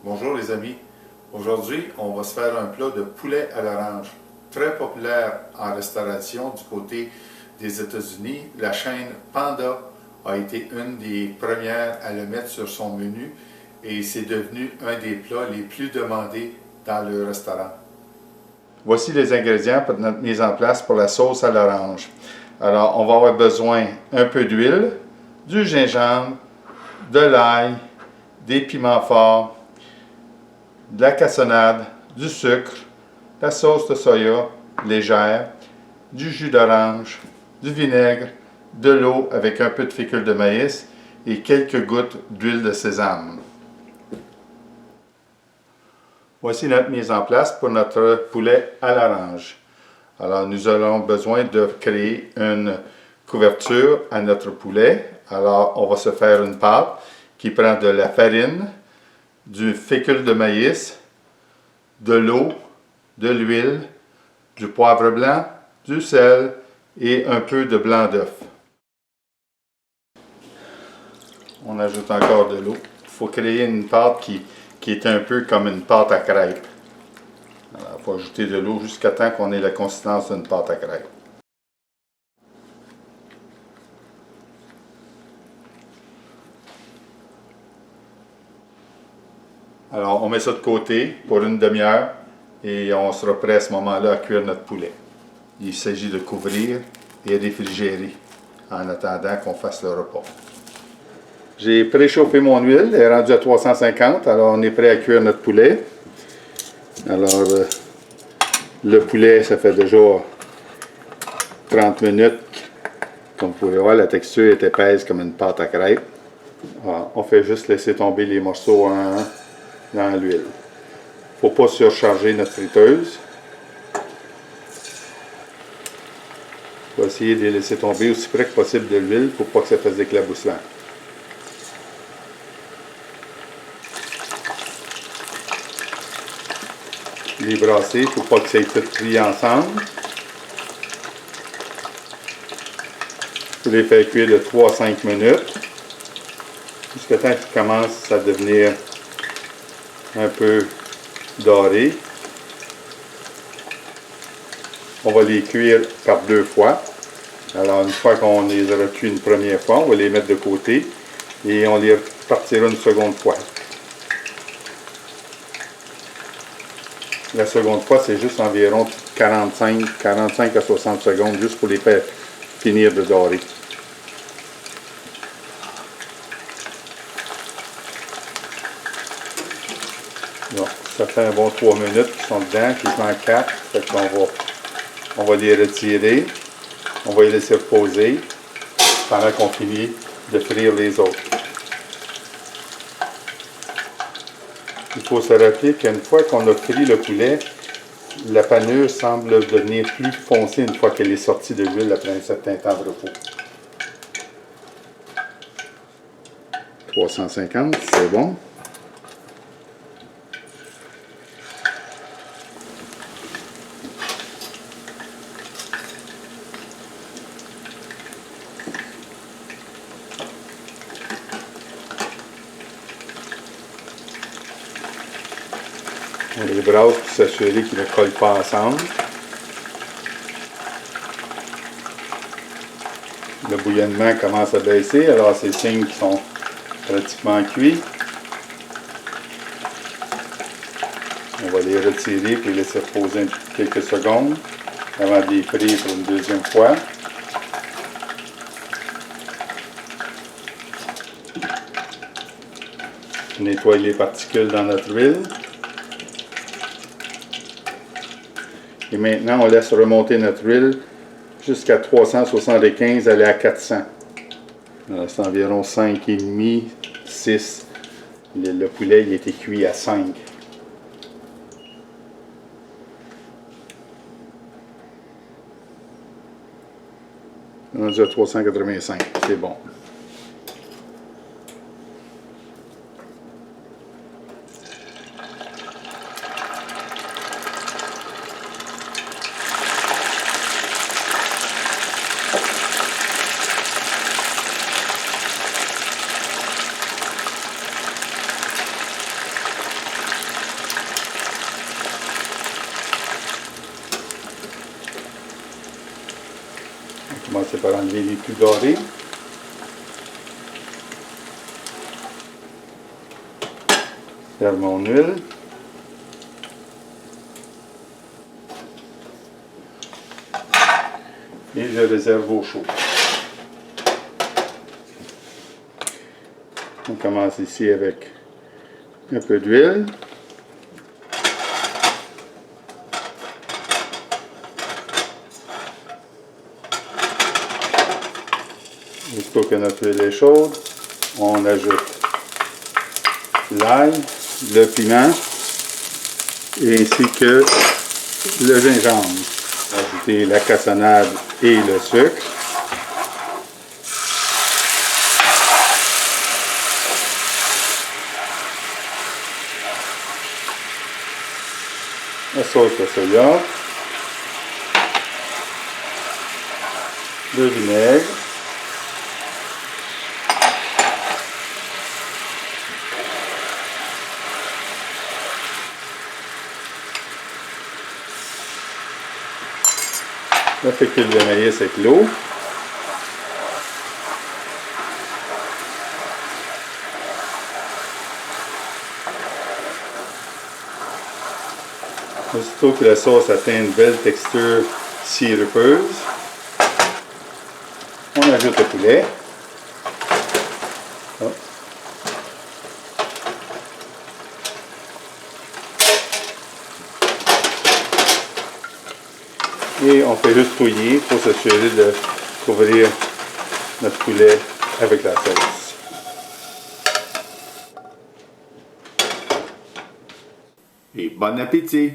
Bonjour les amis, aujourd'hui on va se faire un plat de poulet à l'orange, très populaire en restauration du côté des États-Unis. La chaîne Panda a été une des premières à le mettre sur son menu et c'est devenu un des plats les plus demandés dans le restaurant. Voici les ingrédients pour notre mise en place pour la sauce à l'orange. Alors on va avoir besoin un peu d'huile, du gingembre, de l'ail, des piments forts, de la cassonade, du sucre, la sauce de soya légère, du jus d'orange, du vinaigre, de l'eau avec un peu de fécule de maïs et quelques gouttes d'huile de sésame. Voici notre mise en place pour notre poulet à l'orange. Alors nous aurons besoin de créer une couverture à notre poulet. Alors on va se faire une pâte qui prend de la farine, du fécule de maïs, de l'eau, de l'huile, du poivre blanc, du sel et un peu de blanc d'œuf. On ajoute encore de l'eau. Il faut créer une pâte qui est un peu comme une pâte à crêpes. Alors, il faut ajouter de l'eau jusqu'à temps qu'on ait la consistance d'une pâte à crêpes. Alors, on met ça de côté pour une demi-heure et on sera prêt à ce moment-là à cuire notre poulet. Il s'agit de couvrir et réfrigérer en attendant qu'on fasse le repas. J'ai préchauffé mon huile, elle est rendue à 350, alors on est prêt à cuire notre poulet. Alors, le poulet, ça fait déjà 30 minutes. Comme vous pouvez voir, la texture est épaisse comme une pâte à crêpes. Alors, on fait juste laisser tomber les morceaux dans l'huile. Il ne faut pas surcharger notre friteuse. On va essayer de les laisser tomber aussi près que possible de l'huile pour pas que ça fasse des éclaboussements. Les brasser pour pas que ça ait tout pris ensemble. Vous les faire cuire de 3 à 5 minutes. Jusqu'à temps qu'ils commencent à devenir un peu dorés. On va les cuire par 2 fois. Alors une fois qu'on les aura cuits une première fois, on va les mettre de côté et on les repartira une seconde fois. La seconde fois, c'est juste environ 45 à 60 secondes, juste pour les faire finir de dorer. Bon, ça fait un bon 3 minutes qu'ils sont dedans, quasiment 4. Fait qu'on on va les retirer. On va les laisser reposer pendant qu'on finit de frire les autres. Il faut se rappeler qu'une fois qu'on a frit le poulet, la panure semble devenir plus foncée une fois qu'elle est sortie de l'huile après un certain temps de repos. 350, c'est bon. On les brasse pour s'assurer qu'ils ne collent pas ensemble. Le bouillonnement commence à baisser, alors c'est signe qu'ils sont pratiquement cuits. On va les retirer et les laisser reposer quelques secondes avant de les frire pour une deuxième fois. On nettoie les particules dans notre huile. Et maintenant, on laisse remonter notre huile jusqu'à 375, aller à 400. C'est environ 5,5, 6. Le poulet il a été cuit à 5. On est à 385, c'est bon. vais enlever les plus dorés. Faire mon huile. Et je réserve au chaud. On commence ici avec un peu d'huile. Aussitôt que notre huile est chaude, on ajoute l'ail, le piment, ainsi que le gingembre. Ajouter la cassonade et le sucre. La sauce de soya, le vinaigre, la fécule de maïs avec l'eau, aussitôt que la sauce atteint une belle texture sirupeuse, on ajoute le poulet. Oh. Et on fait juste touiller pour s'assurer de couvrir notre poulet avec la sauce. Et bon appétit!